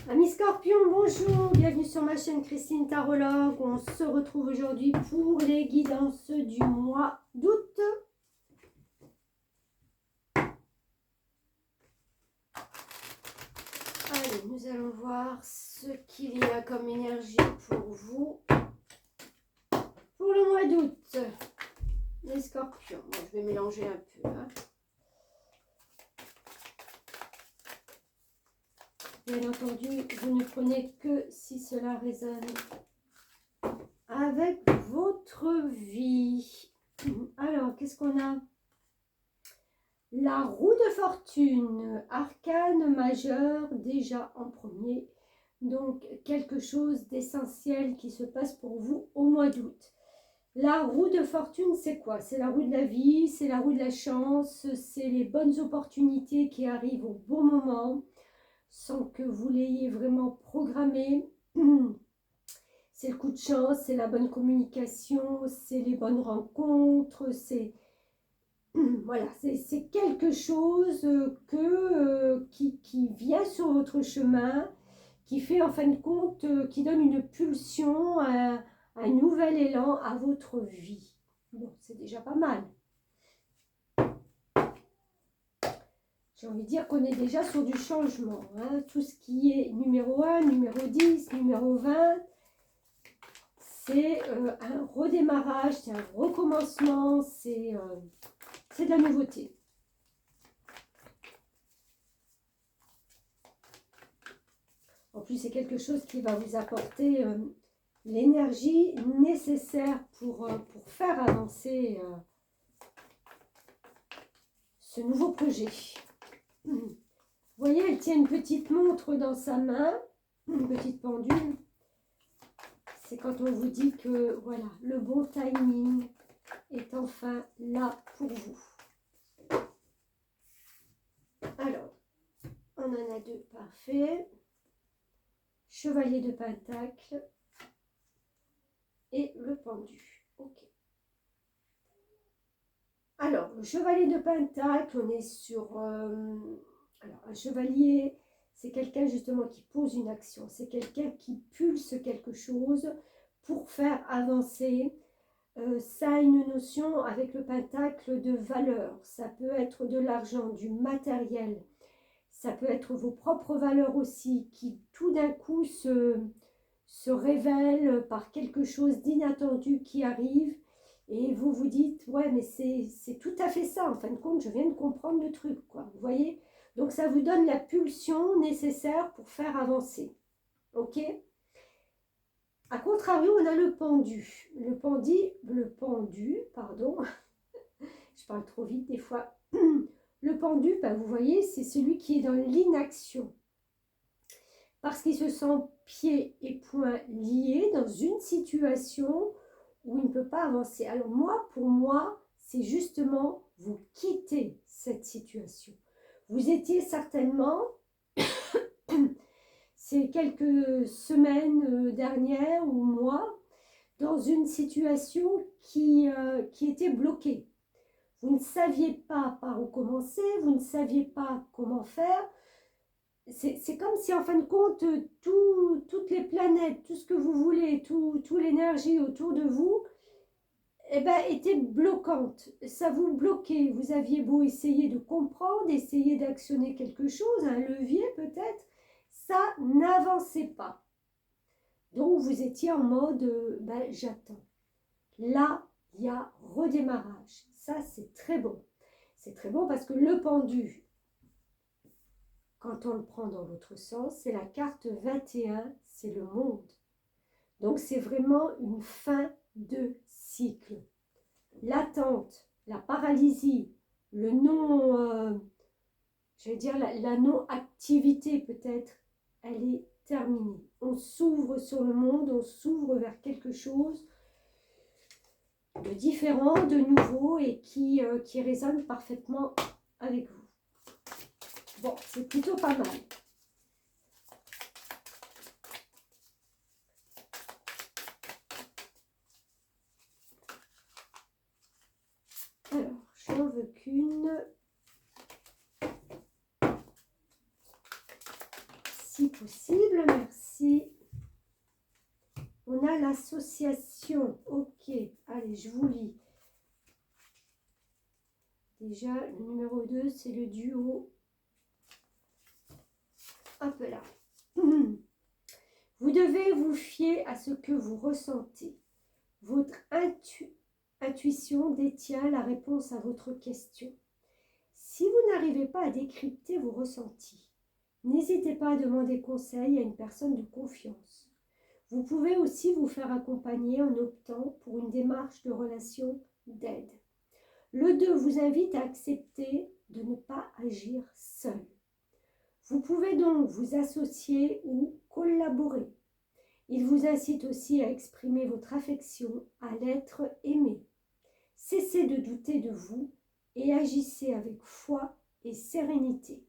Amis Scorpion, bonjour, bienvenue sur ma chaîne Christine Tarologue. On se retrouve aujourd'hui pour les guidances du mois d'août. Allez, nous allons voir ce qu'il y a comme énergie pour vous pour le mois d'août. Les Scorpions, bon, je vais mélanger un peu. Bien entendu, vous ne prenez que si cela résonne avec votre vie. Alors, qu'est-ce qu'on a? La roue de fortune, arcane majeur déjà en premier. Donc, quelque chose d'essentiel qui se passe pour vous au mois d'août. La roue de fortune, c'est quoi? C'est la roue de la vie, c'est la roue de la chance, c'est les bonnes opportunités qui arrivent au bon moment, sans que vous l'ayez vraiment programmé. C'est le coup de chance, c'est la bonne communication, c'est les bonnes rencontres, c'est voilà, c'est quelque chose qui vient sur votre chemin, qui fait en fin de compte, qui donne une pulsion, un nouvel élan à votre vie. Bon, c'est déjà pas mal. J'ai envie de dire qu'on est déjà sur du changement. Tout ce qui est numéro 1, numéro 10, numéro 20, c'est un redémarrage, c'est un recommencement, c'est de la nouveauté. En plus, c'est quelque chose qui va vous apporter l'énergie nécessaire pour faire avancer ce nouveau projet. Vous voyez, elle tient une petite montre dans sa main, une petite pendule. C'est quand on vous dit que voilà, le bon timing est enfin là pour vous. Alors, on en a deux, parfait. Chevalier de Pentacle et le pendu. Ok. Alors, le chevalier de Pentacle, on est sur... alors, un chevalier, c'est quelqu'un justement qui pose une action. C'est quelqu'un qui pulse quelque chose pour faire avancer. Ça a une notion avec le Pentacle de valeur. Ça peut être de l'argent, du matériel. Ça peut être vos propres valeurs aussi qui tout d'un coup se révèlent par quelque chose d'inattendu qui arrive. Et vous vous dites, ouais, mais c'est tout à fait ça. En fin de compte, je viens de comprendre le truc, quoi. Vous voyez? Donc, ça vous donne la pulsion nécessaire pour faire avancer. OK? A contrario, on a le pendu. Le pendu, pardon. Je parle trop vite des fois. Le pendu, ben, vous voyez, c'est celui qui est dans l'inaction. Parce qu'il se sent pieds et poings liés dans une situation où il ne peut pas avancer. Alors moi, pour moi, c'est justement vous quitter cette situation. Vous étiez certainement, ces quelques semaines dernières ou mois, dans une situation qui était bloquée. Vous ne saviez pas par où commencer, vous ne saviez pas comment faire. C'est comme si en fin de compte, toutes les planètes, tout ce que vous voulez, toute l'énergie autour de vous, eh ben, était bloquante. Ça vous bloquait. Vous aviez beau essayer de comprendre, essayer d'actionner quelque chose, un levier peut-être, ça n'avançait pas. Donc vous étiez en mode, ben, j'attends. Là, il y a redémarrage. Ça, c'est très bon. C'est très bon parce que le pendu, quand on le prend dans l'autre sens, c'est la carte 21, c'est le monde. Donc c'est vraiment une fin de cycle. L'attente, la paralysie, le non, je vais dire la non-activité peut-être, elle est terminée. On s'ouvre sur le monde, on s'ouvre vers quelque chose de différent, de nouveau et qui résonne parfaitement avec vous. Bon, c'est plutôt pas mal. Alors, j'en veux qu'une. Si si possible, merci. On a l'association, ok, allez, je vous lis. Déjà, le numéro 2, c'est le duo. Hop là. Vous devez vous fier à ce que vous ressentez. Votre intuition détient la réponse à votre question. Si vous n'arrivez pas à décrypter vos ressentis, n'hésitez pas à demander conseil à une personne de confiance. Vous pouvez aussi vous faire accompagner en optant pour une démarche de relation d'aide. Le 2 vous invite à accepter de ne pas agir seul. Vous pouvez donc vous associer ou collaborer. Il vous incite aussi à exprimer votre affection à l'être aimé. Cessez de douter de vous et agissez avec foi et sérénité.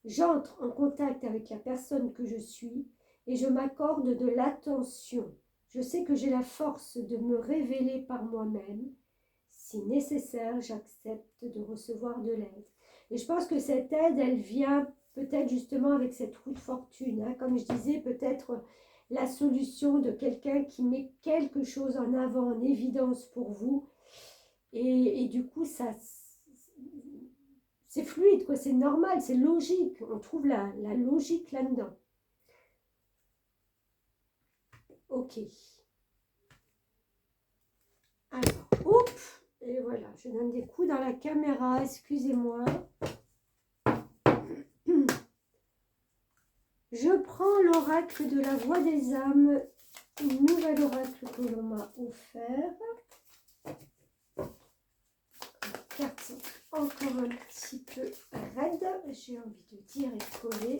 J'entre en contact avec la personne que je suis et je m'accorde de l'attention. Je sais que j'ai la force de me révéler par moi-même. Si nécessaire, j'accepte de recevoir de l'aide. Et je pense que cette aide, elle vient peut-être justement avec cette roue de fortune. Hein. Comme je disais, peut-être la solution de quelqu'un qui met quelque chose en avant, en évidence pour vous. Et du coup, ça, c'est fluide, quoi. C'est normal, c'est logique. On trouve la logique là-dedans. Ok. Alors, oups, et voilà, je donne des coups dans la caméra, excusez-moi. Je prends l'oracle de la voix des âmes, une nouvelle oracle que l'on m'a offert. Cartes sont encore un petit peu raides, j'ai envie de dire, et collées.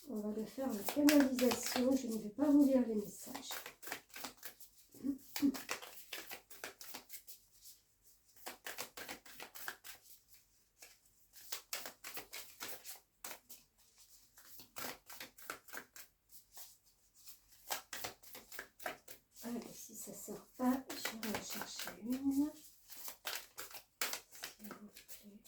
On va le faire en canalisation, je ne vais pas vous lire les messages. Allez, si ça ne sort pas, je vais en chercher une. S'il vous plaît.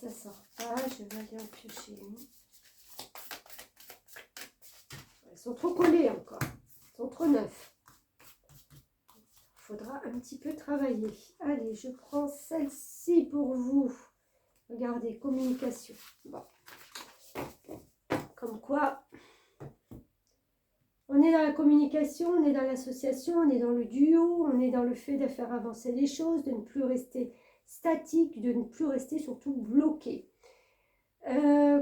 Ça sort pas, je vais aller en piocher une. Elles sont trop collées encore, elles sont trop neuves. Il faudra un petit peu travailler. Allez, je prends celle-ci pour vous. Regardez, communication. Bon. Comme quoi, on est dans la communication, on est dans l'association, on est dans le duo, on est dans le fait de faire avancer les choses, de ne plus rester statique, de ne plus rester surtout bloqué.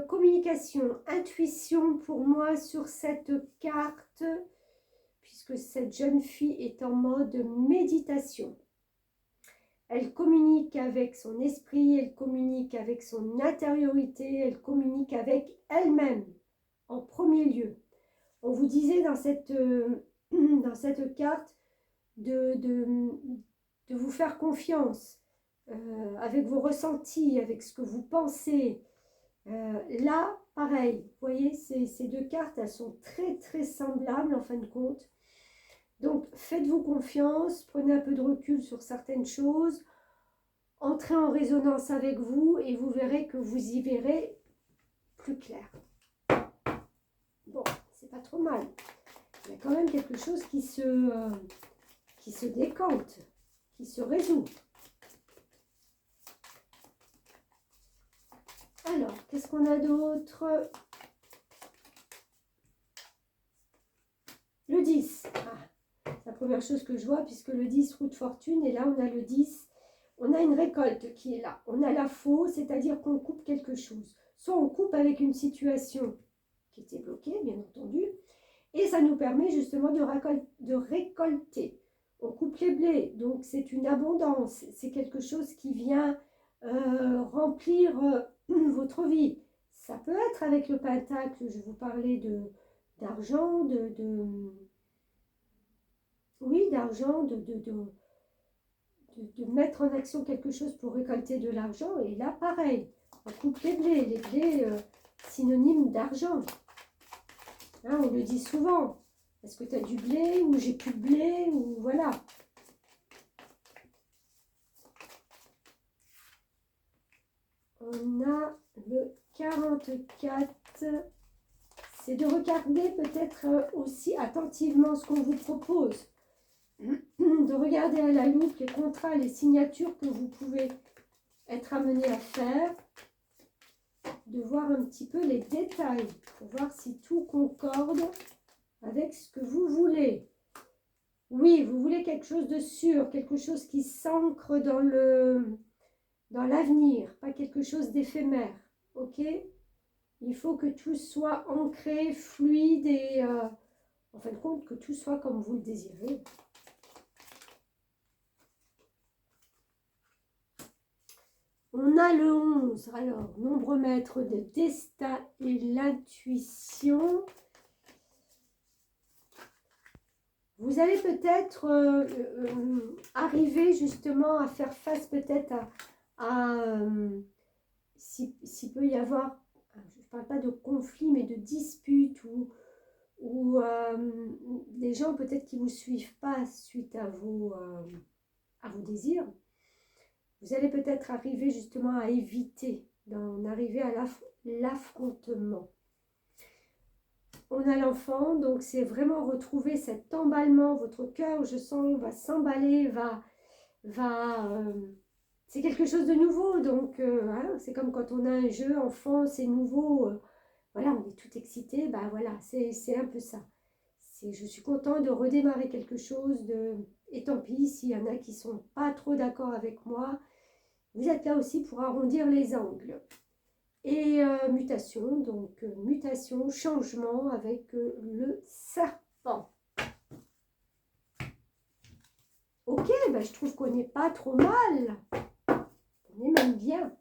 Communication, intuition pour moi sur cette carte, puisque cette jeune fille est en mode méditation. Elle communique avec son esprit, elle communique avec son intériorité, elle communique avec elle-même en premier lieu. On vous disait dans cette carte de vous faire confiance avec vos ressentis, avec ce que vous pensez. Là, pareil, vous voyez, ces deux cartes, elles sont très très semblables en fin de compte. Donc, faites-vous confiance, prenez un peu de recul sur certaines choses, entrez en résonance avec vous et vous verrez que vous y verrez plus clair. Bon, c'est pas trop mal. Il y a quand même quelque chose qui se décante, qui se résout. Alors, qu'est-ce qu'on a d'autre? Le 10. Ah, c'est la première chose que je vois, puisque le 10, roue de fortune, et là, on a le 10. On a une récolte qui est là. On a la faux, c'est-à-dire qu'on coupe quelque chose. Soit on coupe avec une situation qui était bloquée, bien entendu, et ça nous permet justement de récolter. On coupe les blés, donc c'est une abondance. C'est quelque chose qui vient remplir votre vie. Ça peut être avec le pentacle, je vous parlais d'argent, oui, d'argent, de mettre en action quelque chose pour récolter de l'argent. Et là, pareil, on coupe les blés synonymes d'argent. Hein, on le dit souvent. Est-ce que tu as du blé ou j'ai plus de blé ou voilà. On a le 44. C'est de regarder peut-être aussi attentivement ce qu'on vous propose. De regarder à la loupe les contrats, les signatures que vous pouvez être amené à faire. De voir un petit peu les détails pour voir si tout concorde avec ce que vous voulez. Oui, vous voulez quelque chose de sûr, quelque chose qui s'ancre dans l'avenir, pas quelque chose d'éphémère, ok? Il faut que tout soit ancré, fluide et, en fin de compte, que tout soit comme vous le désirez. On a le 11, alors, nombre maître de destin et l'intuition. Vous allez peut-être arriver justement à faire face peut-être s'il peut y avoir, je ne parle pas de conflit, mais de disputes ou des gens peut-être qui ne vous suivent pas suite à vos désirs. Vous allez peut-être arriver justement à éviter d'en arriver à l'affrontement. On a l'enfant, donc c'est vraiment retrouver cet emballement. Votre cœur, je sens, va s'emballer, c'est quelque chose de nouveau. Donc, hein, c'est comme quand on a un jeu enfant, c'est nouveau. Voilà, on est tout excité. Ben voilà, c'est un peu ça. Je suis contente de redémarrer quelque chose. Et tant pis, s'il y en a qui ne sont pas trop d'accord avec moi, vous êtes là aussi pour arrondir les angles. Et mutation, donc mutation, changement avec le serpent. Ok, ben je trouve qu'on n'est pas trop mal. On est même bien.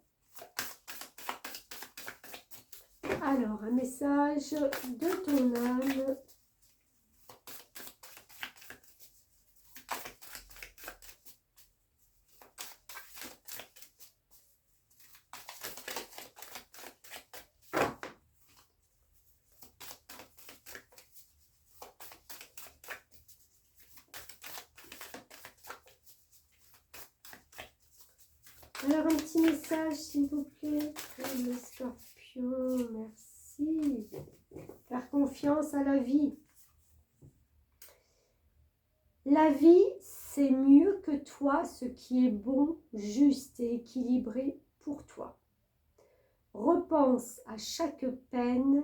Alors, un message de ton âme. Alors, un petit message, s'il vous plaît, pour le scorpion. Merci. Faire confiance à la vie. La vie, c'est mieux que toi ce qui est bon, juste et équilibré pour toi. Repense à chaque peine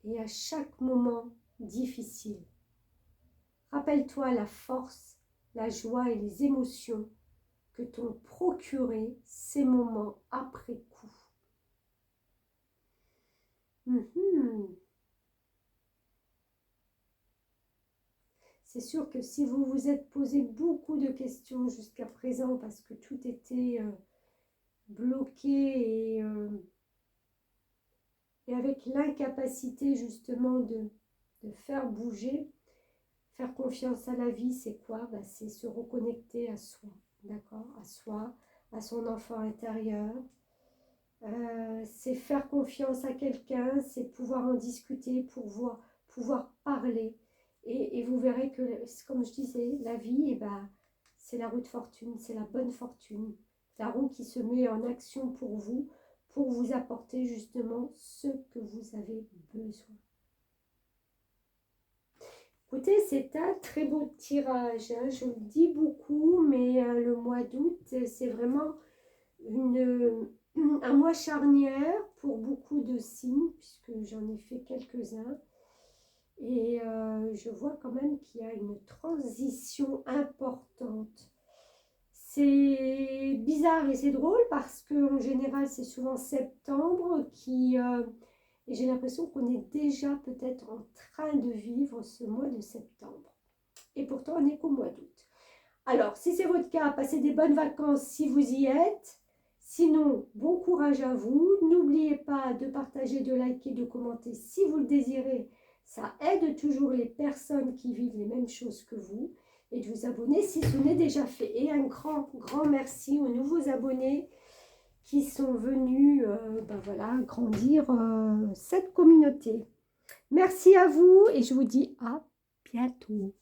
et à chaque moment difficile. Rappelle-toi la force, la joie et les émotions que t'ont procuré ces moments après coup. C'est sûr que si vous vous êtes posé beaucoup de questions jusqu'à présent parce que tout était bloqué et avec l'incapacité justement de faire bouger, faire confiance à la vie, c'est quoi? C'est se reconnecter à soi, d'accord? À soi, à son enfant intérieur. C'est faire confiance à quelqu'un, c'est pouvoir en discuter, pouvoir parler. Et vous verrez que, comme je disais, la vie, c'est la roue de fortune, c'est la bonne fortune. La roue qui se met en action pour vous apporter justement ce que vous avez besoin. Écoutez, c'est un très beau tirage, hein. Je le dis beaucoup, mais le mois d'août, c'est vraiment un mois charnière pour beaucoup de signes, puisque j'en ai fait quelques-uns. Et je vois quand même qu'il y a une transition importante. C'est bizarre et c'est drôle parce qu'en général, c'est souvent septembre et j'ai l'impression qu'on est déjà peut-être en train de vivre ce mois de septembre. Et pourtant, on n'est qu'au mois d'août. Alors, si c'est votre cas, passez des bonnes vacances si vous y êtes. Sinon, bon courage à vous. N'oubliez pas de partager, de liker, de commenter si vous le désirez. Ça aide toujours les personnes qui vivent les mêmes choses que vous. et de vous abonner si ce n'est déjà fait. Et un grand, grand merci aux nouveaux abonnés qui sont venus ben voilà, grandir cette communauté. Merci à vous et je vous dis à bientôt.